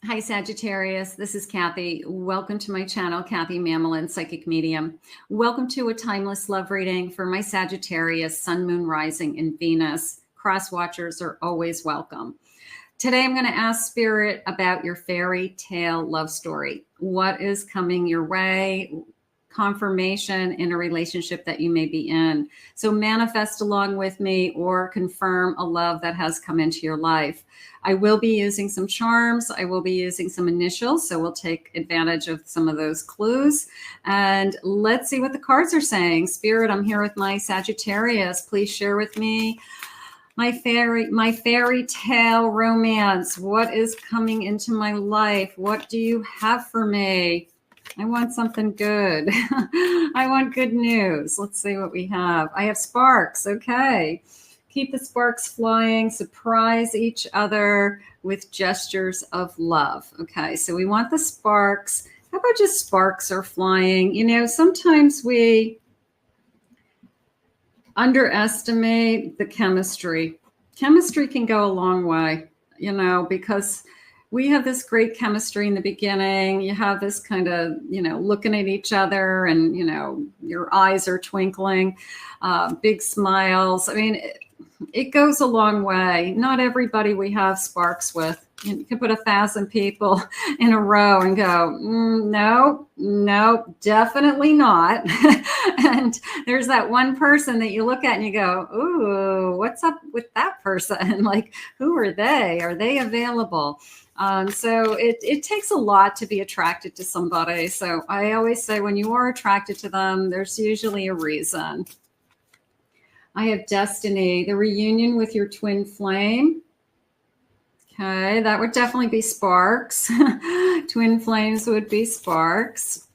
Hi, Sagittarius. This is Kathy. Welcome to my channel, Kathy Mamolen, Psychic Medium. Welcome to a timeless love reading for my Sagittarius, Sun, Moon, Rising, and Venus. Cross watchers are always welcome. Today, I'm going to ask Spirit about your fairy tale love story. What is coming your way? Confirmation in a relationship that you may be in. So manifest along with me or confirm a love that has come into your life. I will be using some charms. I will be using some initials. So we'll take advantage of some of those clues. And let's see what the cards are saying. Spirit, I'm here with my Sagittarius. Please share with me my fairy tale romance. What is coming into my life? What do you have for me? I want something good. I want good news. Let's see what we have. I have sparks. Okay. Keep the sparks flying. Surprise each other with gestures of love. Okay. So we want the sparks. How about just sparks are flying? You know, sometimes we underestimate the chemistry. Chemistry can go a long way, you know, because we have this great chemistry in the beginning. You have this kind of, you know, looking at each other and, you know, your eyes are twinkling, big smiles. I mean, it goes a long way. Not everybody we have sparks with. You can put 1,000 people in a row and go, no, definitely not. And there's that one person that you look at and you go, ooh, what's up with that person? Like, who are they? Are they available? So it takes a lot to be attracted to somebody. So I always say when you are attracted to them, there's usually a reason. I have destiny, the reunion with your twin flame. Okay, that would definitely be sparks. Twin flames would be sparks.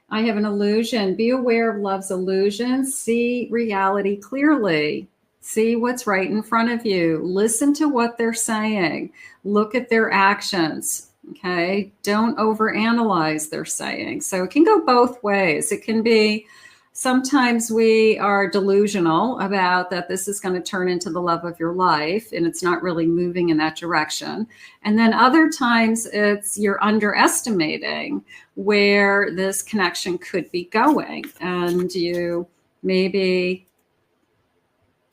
I have an illusion. Be aware of love's illusions. See reality clearly. See what's right in front of you. Listen to what they're saying. Look at their actions. Okay, don't overanalyze their saying. So it can go both ways. It can be sometimes we are delusional about that this is going to turn into the love of your life and it's not really moving in that direction. And then other times it's you're underestimating where this connection could be going. And you maybe,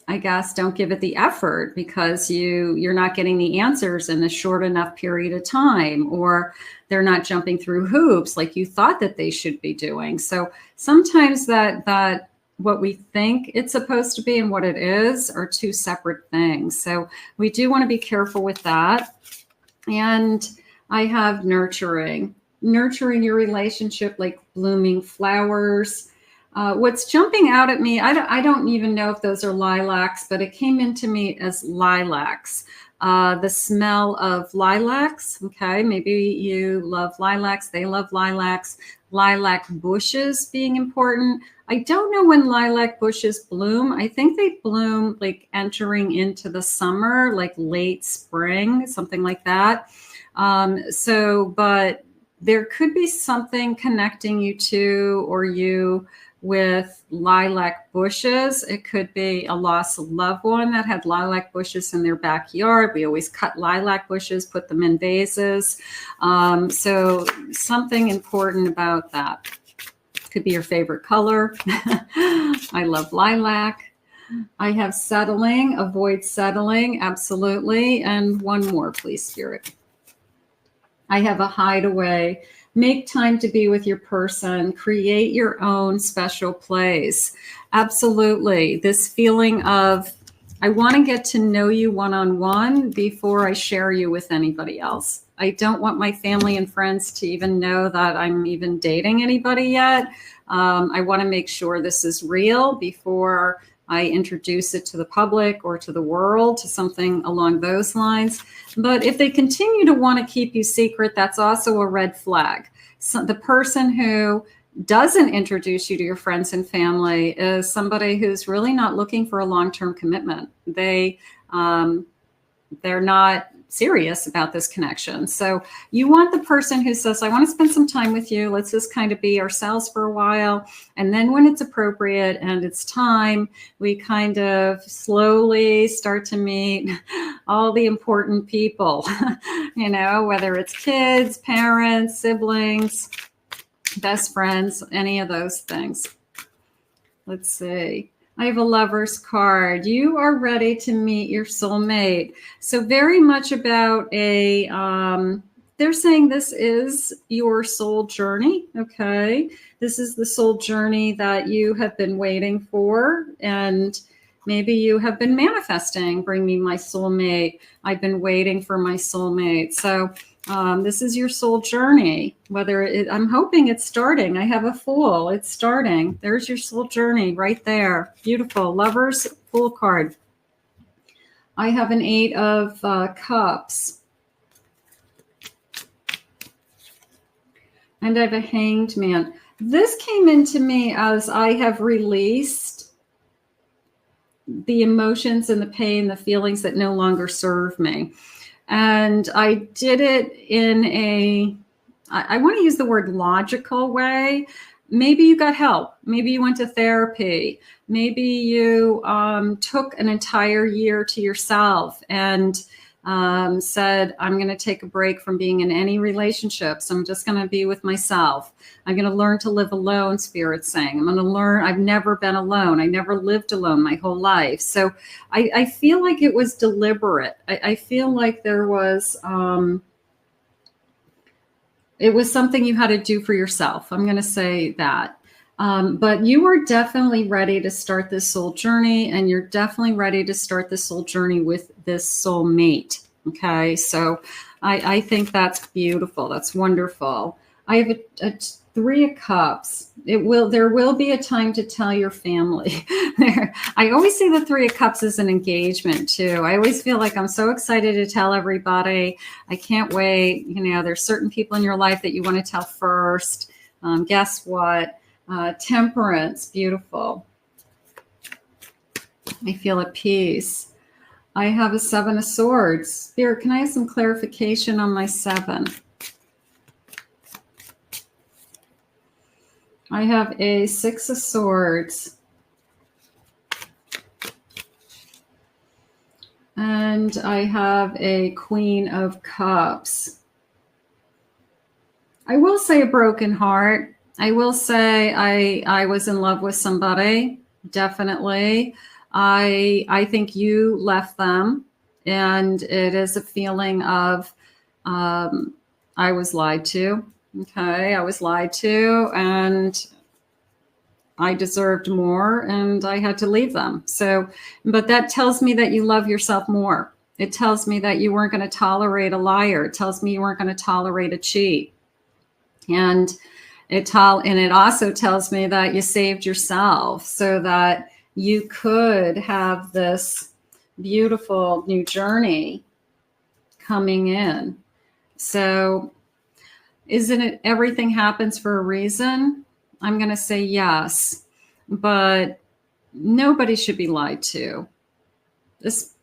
I guess, don't give it the effort because you're not getting the answers in a short enough period of time, or they're not jumping through hoops like you thought that they should be doing. So sometimes that what we think it's supposed to be and what it is are two separate things. So we do want to be careful with that. And I have nurturing your relationship like blooming flowers. What's jumping out at me, I don't even know if those are lilacs, but it came into me as lilacs. The smell of lilacs. Okay, maybe you love lilacs. They love lilacs. Lilac bushes being important. I don't know when lilac bushes bloom. I think they bloom like entering into the summer, like late spring, something like that. But there could be something connecting you to or you with lilac bushes. It could be a lost loved one that had lilac bushes in their backyard. We always cut lilac bushes, put them in vases. So something important about that. Could be your favorite color. I love lilac. I have settling, avoid settling, absolutely. And one more, please, Spirit. I have a hideaway. Make time to be with your person. Create your own special place. Absolutely. This feeling of, I want to get to know you one-on-one before I share you with anybody else. I don't want my family and friends to even know that I'm even dating anybody yet. I want to make sure this is real before I introduce it to the public or to the world, to something along those lines. But if they continue to want to keep you secret, that's also a red flag. So the person who doesn't introduce you to your friends and family is somebody who's really not looking for a long-term commitment. They're not serious about this connection. So you want the person who says, I want to spend some time with you. Let's just kind of be ourselves for a while. And then when it's appropriate and it's time, we kind of slowly start to meet all the important people, you know, whether it's kids, parents, siblings, best friends, any of those things. Let's see. I have a Lover's card. You are ready to meet your soulmate. So very much about a, they're saying this is your soul journey, okay? This is the soul journey that you have been waiting for, and maybe you have been manifesting, bring me my soulmate. I've been waiting for my soulmate. So this is your soul journey. I'm hoping it's starting. I have a Fool. It's starting. There's your soul journey right there. Beautiful. Lover's Fool card. I have an 8 of Cups. And I have a Hanged Man. This came into me as I have released the emotions and the pain, the feelings that no longer serve me. And I did it in I want to use the word logical way. Maybe you got help. Maybe you went to therapy. Maybe you took an entire year to yourself and said, I'm going to take a break from being in any relationships. I'm just going to be with myself. I'm going to learn to live alone, Spirit's saying. I'm going to learn. I've never been alone. I never lived alone my whole life. So I feel like it was deliberate. I feel like there was, it was something you had to do for yourself. I'm going to say that. But you are definitely ready to start this soul journey, and you're definitely ready to start this soul journey with this soulmate. Okay, so I think that's beautiful. That's wonderful. I have a 3 of Cups. There will be a time to tell your family. I always see the 3 of Cups as an engagement too. I always feel like I'm so excited to tell everybody. I can't wait. You know, there's certain people in your life that you want to tell first. Guess what? Temperance, beautiful. I feel at peace. I have a 7 of Swords. Spirit, can I have some clarification on my 7? I have a 6 of Swords. And I have a Queen of Cups. I will say a broken heart. I will say I was in love with somebody, definitely. I think you left them, and it is a feeling of I was lied to. Okay, I was lied to, and I deserved more, and I had to leave them. So, but that tells me that you love yourself more. It tells me that you weren't going to tolerate a liar. It tells me you weren't going to tolerate a cheat. And it also tells me that you saved yourself so that you could have this beautiful new journey coming in. So isn't it everything happens for a reason? I'm going to say yes, but nobody should be lied to.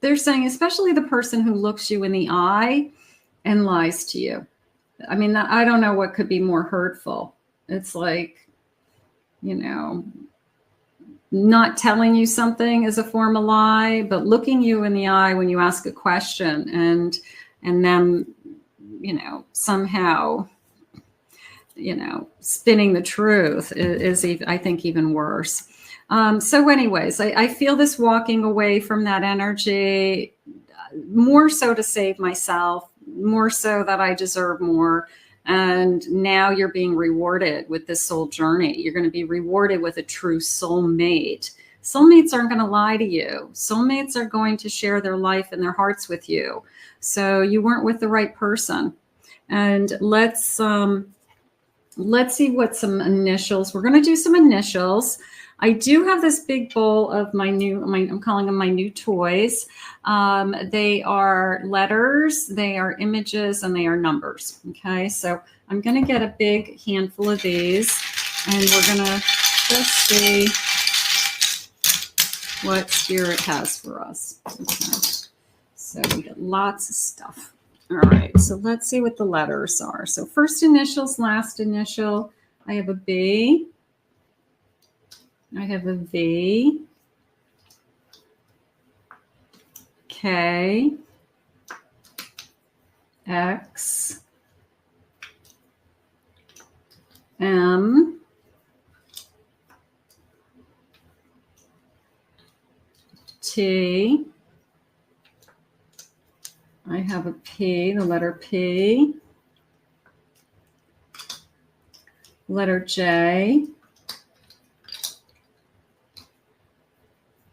They're saying, especially the person who looks you in the eye and lies to you. I mean, I don't know what could be more hurtful. It's like, you know, not telling you something is a form of lie, but looking you in the eye when you ask a question and then, you know, somehow, you know, spinning the truth is I think, even worse. So anyways, I feel this walking away from that energy, more so to save myself, more so that I deserve more. And now you're being rewarded with this soul journey. You're going to be rewarded with a true soulmate. Soulmates aren't going to lie to you. Soulmates are going to share their life and their hearts with you. So you weren't with the right person. And let's see what some initials. We're going to do some initials. I do have this big bowl of I'm calling them my new toys. They are letters, they are images, and they are numbers. Okay, so I'm going to get a big handful of these, and we're going to just see what Spirit has for us. Okay. So we get lots of stuff. All right, so let's see what the letters are. So first initials, last initial. I have a B. I have a V. K. X. M. T. I have a P, the letter P. Letter J.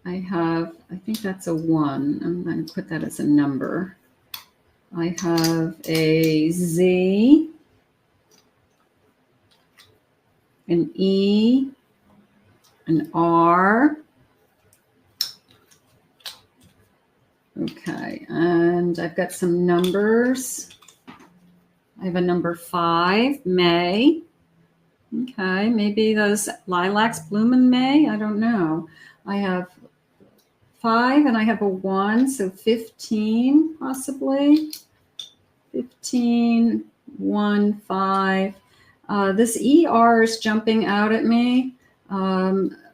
I think that's a 1. I'm going to put that as a number. I have a Z, an E, an R. Okay, and I've got some numbers. I have a number 5, May. Okay, maybe those lilacs bloom in May. I don't know. I have 5 and I have a 1, so 15 possibly. 15, 1, 5. This ER is jumping out at me.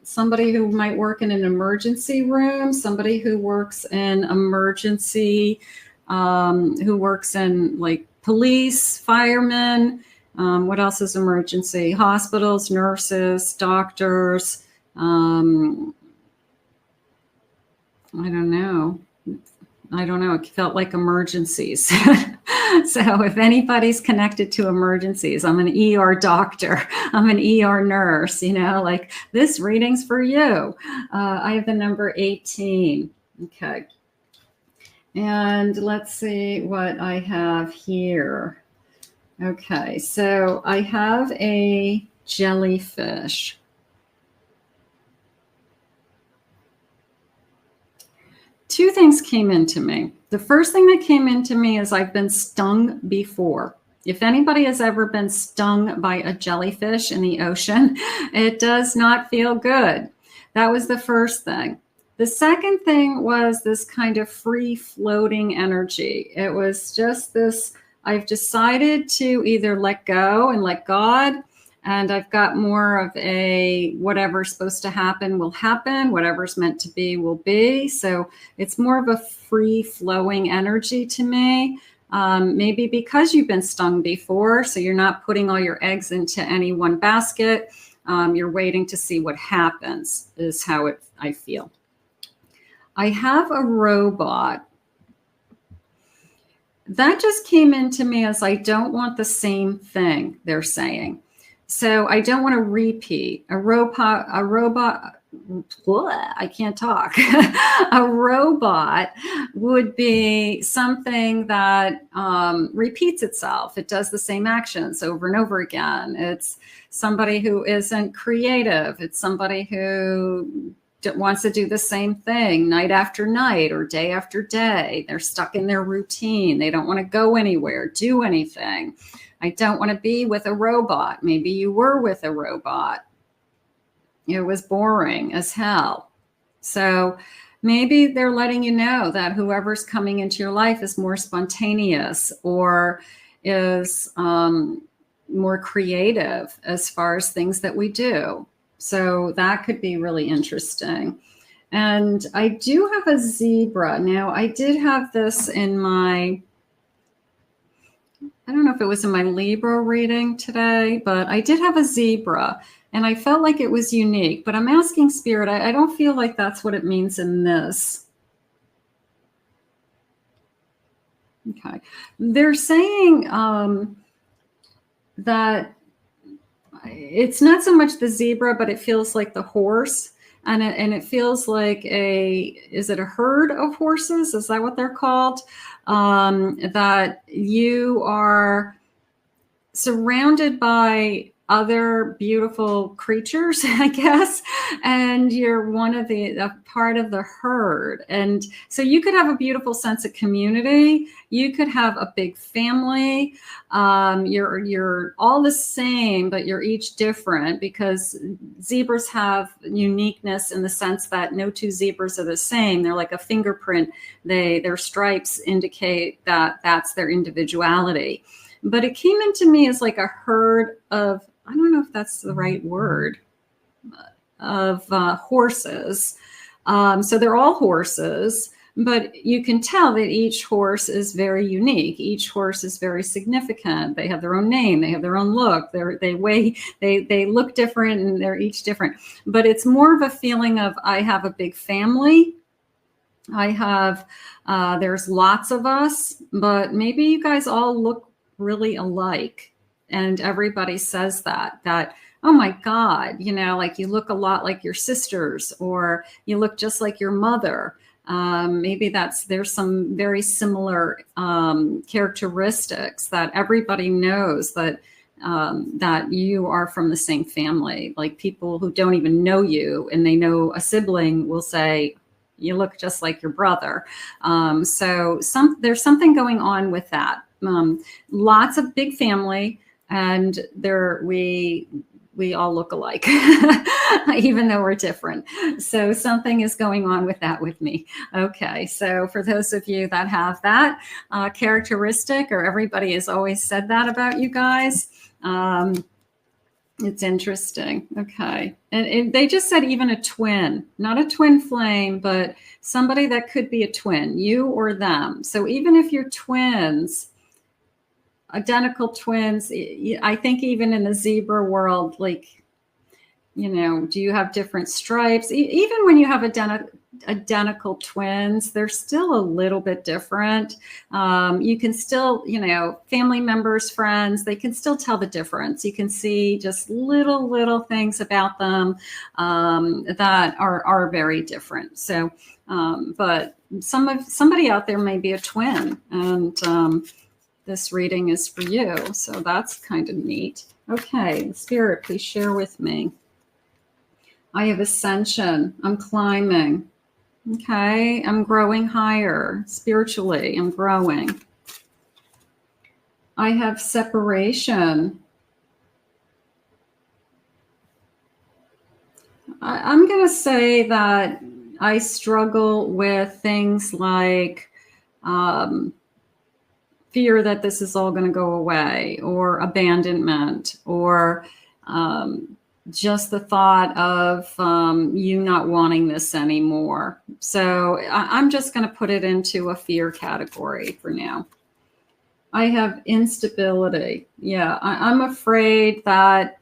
Somebody who might work in an emergency room, somebody who works in emergency, who works in like police, firemen. What else is emergency? Hospitals, nurses, doctors. I don't know. It felt like emergencies. So if anybody's connected to emergencies, I'm an ER doctor. I'm an ER nurse, like this reading's for you. I have the number 18. Okay. And let's see what I have here. Okay. So I have a jellyfish. Two things came into me. The first thing that came into me is I've been stung before. If anybody has ever been stung by a jellyfish in the ocean, it does not feel good. That was the first thing. The second thing was this kind of free floating energy. It was just this, I've decided to either let go and let God, and I've got more of a whatever's supposed to happen will happen, whatever's meant to be will be. So it's more of a free flowing energy to me. Maybe because you've been stung before, so you're not putting all your eggs into any one basket. You're waiting to see what happens is how I feel. I have a robot. That just came into me as I don't want the same thing they're saying. So I don't want to repeat. A robot, I can't talk. A robot would be something that repeats itself. It does the same actions over and over again. It's somebody who isn't creative. It's somebody who wants to do the same thing night after night or day after day. They're stuck in their routine. They don't want to go anywhere, do anything. I don't want to be with a robot. Maybe you were with a robot. It was boring as hell. So maybe they're letting you know that whoever's coming into your life is more spontaneous or is more creative as far as things that we do. So that could be really interesting. And I do have a zebra. Now, I did have this in my, I don't know if it was in my Libra reading today, but I did have a zebra and I felt like it was unique, but I'm asking Spirit, I don't feel like that's what it means in this. Okay. They're saying that it's not so much the zebra, but it feels like the horse. And it feels like is it a herd of horses? Is that what they're called? That you are surrounded by other beautiful creatures, I guess, and you're one of a part of the herd. And so you could have a beautiful sense of community. You could have a big family. You're all the same, but you're each different, because zebras have uniqueness in the sense that no two zebras are the same. They're like a fingerprint. Their stripes indicate that that's their individuality. But it came into me as like a herd of, I don't know if that's the right word, of horses. So they're all horses, but you can tell that each horse is very unique. Each horse is very significant. They have their own name. They have their own look. They look different, and they're each different. But it's more of a feeling of, I have a big family. I have, there's lots of us, but maybe you guys all look really alike. And everybody says that, oh my God, like you look a lot like your sisters, or you look just like your mother. Maybe there's some very similar characteristics that everybody knows, that you are from the same family. Like people who don't even know you and they know a sibling will say, you look just like your brother. So there's something going on with that. Lots of big family. And we all look alike, even though we're different. So something is going on with that with me. Okay, so for those of you that have that characteristic, or everybody has always said that about you guys, it's interesting. Okay, and they just said even a twin, not a twin flame, but somebody that could be a twin, you or them. So even if you're twins, identical twins, I think even in the zebra world, like, do you have different stripes? Even when you have identical twins, they're still a little bit different. You can still, family members, friends, they can still tell the difference. You can see just little things about them that are very different. So, but somebody out there may be a twin, and this reading is for you. So that's kind of neat. Okay, Spirit, please share with me. I have ascension. I'm climbing. Okay, I'm growing higher. Spiritually, I'm growing. I have separation. I'm going to say that I struggle with things like fear that this is all going to go away, or abandonment, or just the thought of you not wanting this anymore. So I'm just going to put it into a fear category for now. I have instability. Yeah, I'm afraid that,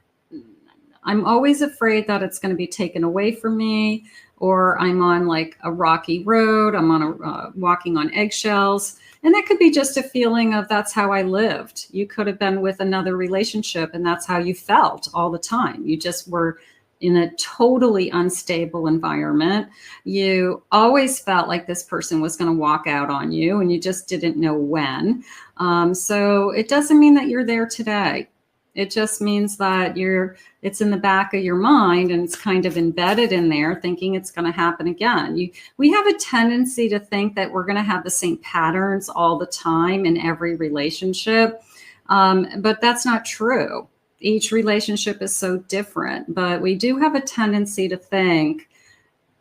I'm always afraid that it's going to be taken away from me, or I'm on like a rocky road. I'm on walking on eggshells. And that could be just a feeling of, that's how I lived. You could have been with another relationship and that's how you felt all the time. You just were in a totally unstable environment. You always felt like this person was going to walk out on you, and you just didn't know when. So it doesn't mean that you're there today. It just means that it's in the back of your mind, and it's kind of embedded in there, thinking it's going to happen again. We have a tendency to think that we're going to have the same patterns all the time in every relationship. But that's not true. Each relationship is so different, but we do have a tendency to think,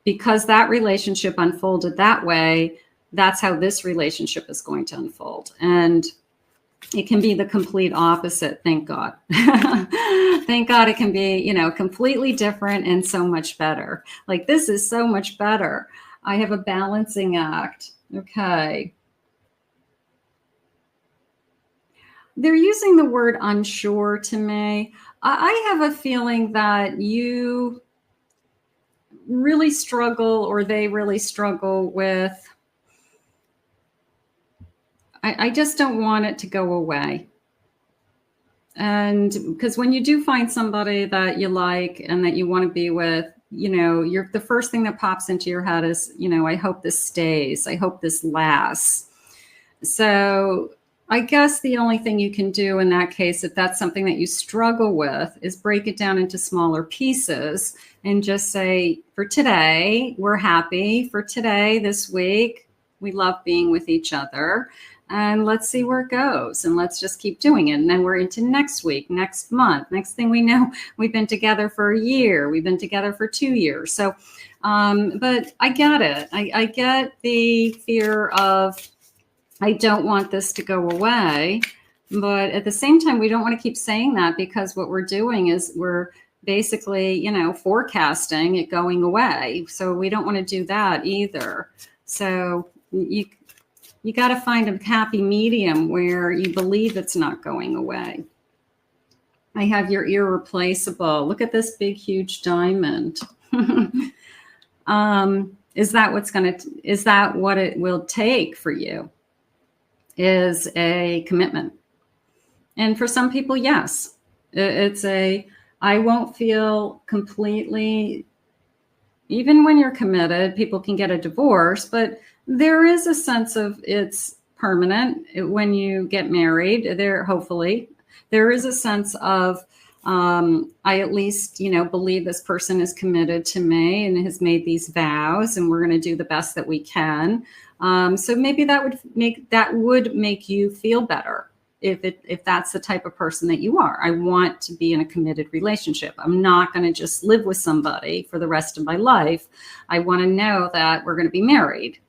because that relationship unfolded that way, that's how this relationship is going to unfold. And it can be the complete opposite. Thank God. Thank God it can be, completely different and so much better. Like, this is so much better. I have a balancing act. Okay. They're using the word unsure to me. I have a feeling that you really struggle, or they really struggle with, I just don't want it to go away. And because when you do find somebody that you like and that you want to be with, the first thing that pops into your head is, I hope this stays. I hope this lasts. So I guess the only thing you can do in that case, if that's something that you struggle with, is break it down into smaller pieces and just say, for today, we're happy. For today, this week, we love being with each other. And let's see where it goes. And let's just keep doing it. And then we're into next week, next month. Next thing we know, we've been together for a year. We've been together for 2 years. So, but I get it. I get the fear of, I don't want this to go away. But at the same time, we don't want to keep saying that, because what we're doing is we're basically, you know, forecasting it going away. So we don't want to do that either. So you got to find a happy medium where you believe it's not going away. I have your irreplaceable. Look at this big, huge diamond. Is that what it will take for you? Is a commitment. And for some people, yes, it's I won't feel completely, even when you're committed, people can get a divorce, but there is a sense of it's permanent when you get married. Hopefully there is a sense of, I at least, you know, believe this person is committed to me and has made these vows, and we're going to do the best that we can. So maybe that would make you feel better if that's the type of person that you are. I want to be in a committed relationship. I'm not going to just live with somebody for the rest of my life. I want to know that we're going to be married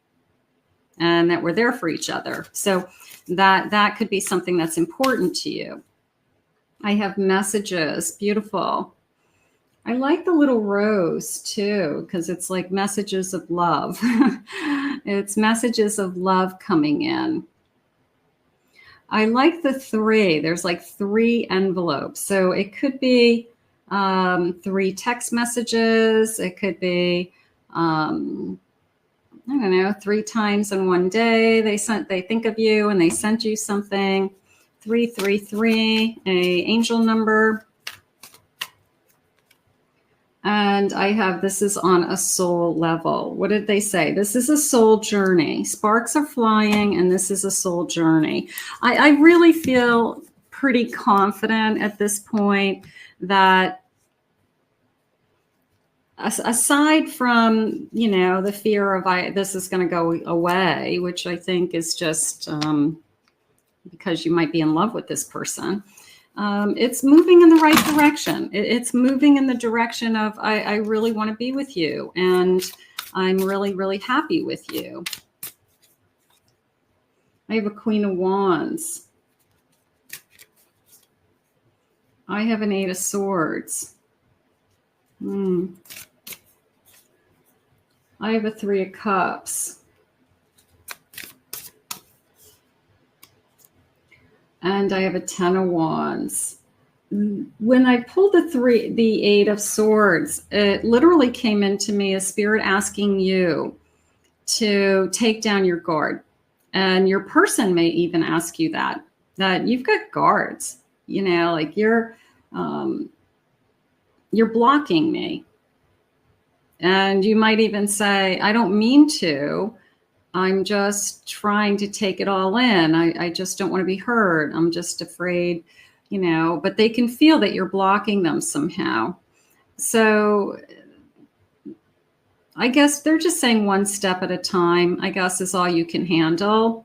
and that we're there for each other. So that could be something that's important to you. I have messages. Beautiful. I like the little rose too, because it's like messages of love. It's messages of love coming in. I like the 3. There's like 3 envelopes. So it could be 3 text messages. It could be, I don't know, 3 times in one day they think of you and they sent you something. 333, a angel number. And I have, this is on a soul level. What did they say? This is a soul journey. Sparks are flying, and this is a soul journey. I really feel pretty confident at this point that aside from, you know, the fear of this is going to go away, which I think is just because you might be in love with this person. It's moving in the right direction. It's moving in the direction of, I really want to be with you, and I'm really, really happy with you. I have a Queen of Wands. I have an 8 of Swords. I have a 3 of Cups. And I have a 10 of Wands. When I pulled the 8 of Swords, it literally came into me as Spirit asking you to take down your guard. And your person may even ask you that you've got guards, you know, like you're blocking me. And you might even say, I don't mean to. I'm just trying to take it all in. I just don't want to be hurt. I'm just afraid, you know, but they can feel that you're blocking them somehow. So I guess they're just saying one step at a time, I guess, is all you can handle.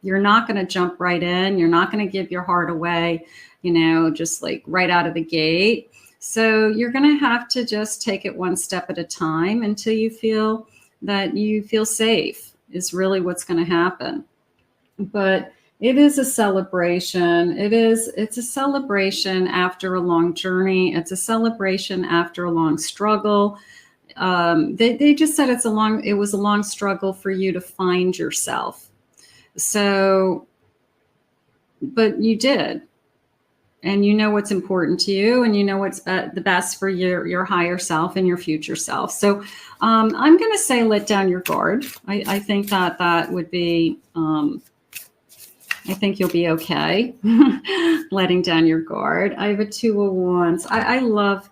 You're not going to jump right in. You're not going to give your heart away, you know, just like right out of the gate. So you're going to have to just take it one step at a time until you feel that you feel safe. Is really what's going to happen. But it is a celebration. It's a celebration after a long journey. It's a celebration after a long struggle. They just said it was a long struggle for you to find yourself. So, but you did. And you know what's important to you, and you know what's the best for your higher self and your future self. So I'm going to say let down your guard. I think that would be, I think you'll be okay letting down your guard. I have a 2 of Wands. I love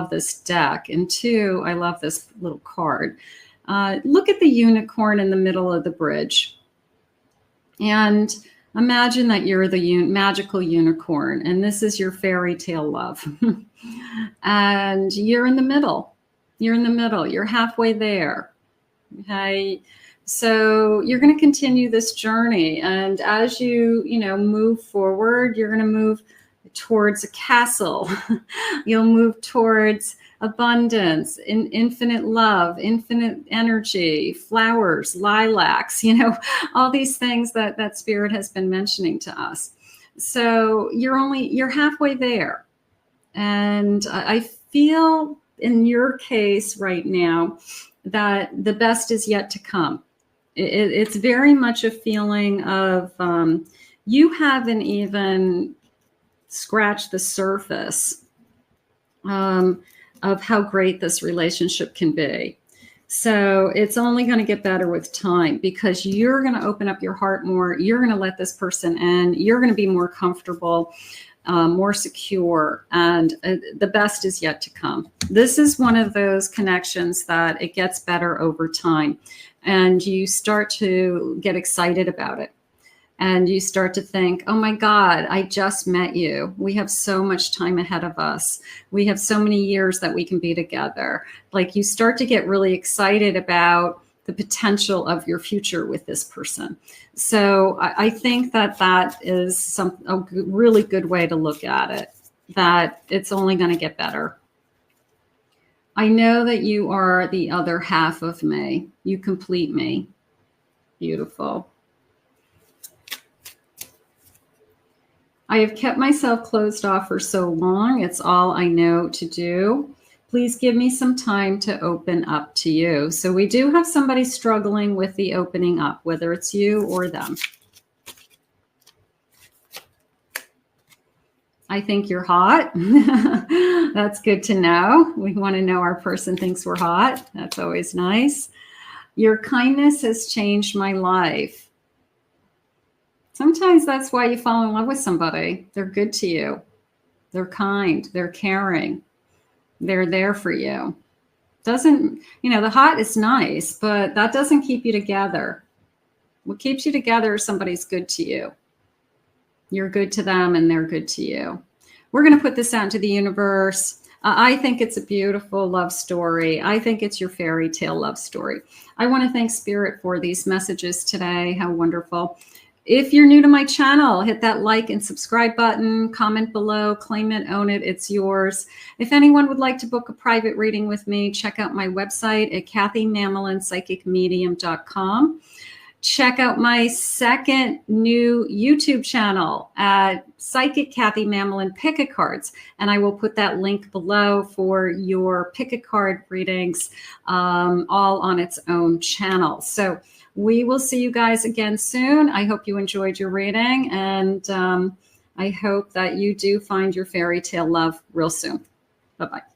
this deck, and 2, I love this little card. Look at the unicorn in the middle of the bridge. And Imagine that you're the magical unicorn, and this is your fairy tale love. And you're in the middle. You're in the middle. You're halfway there. Okay. So you're going to continue this journey. And as you move forward, you're going to move towards a castle. You'll move towards abundance, infinite love, infinite energy, flowers, lilacs, all these things that Spirit has been mentioning to us. So you're halfway there. And I feel in your case right now that the best is yet to come. It's very much a feeling of you haven't even scratched the surface of how great this relationship can be. So it's only going to get better with time, because you're going to open up your heart more. You're going to let this person in. You're going to be more comfortable, more secure, and the best is yet to come. This is one of those connections that it gets better over time, and you start to get excited about it. And you start to think, oh my God, I just met you. We have so much time ahead of us. We have so many years that we can be together. Like, you start to get really excited about the potential of your future with this person. So I think that is a really good way to look at it, that it's only going to get better. I know that you are the other half of me. You complete me. Beautiful. I have kept myself closed off for so long. It's all I know to do. Please give me some time to open up to you. So we do have somebody struggling with the opening up, whether it's you or them. I think you're hot. That's good to know. We want to know our person thinks we're hot. That's always nice. Your kindness has changed my life. Sometimes that's why you fall in love with somebody. They're good to you. They're kind. They're caring. They're there for you. The hot is nice, but that doesn't keep you together. What keeps you together is somebody's good to you. You're good to them and they're good to you. We're going to put this out into the universe. I think it's a beautiful love story. I think it's your fairy tale love story. I want to thank Spirit for these messages today. How wonderful. If you're new to my channel, hit that like and subscribe button, comment below, claim it, own it, it's yours. If anyone would like to book a private reading with me, check out my website at KathyMamolenPsychicMedium.com. Check out my second new YouTube channel at Psychic Kathy Mamolen Pick-a-Cards, and I will put that link below for your pick-a-card readings, all on its own channel. So we will see you guys again soon. I hope you enjoyed your reading, and I hope that you do find your fairy tale love real soon. Bye-bye.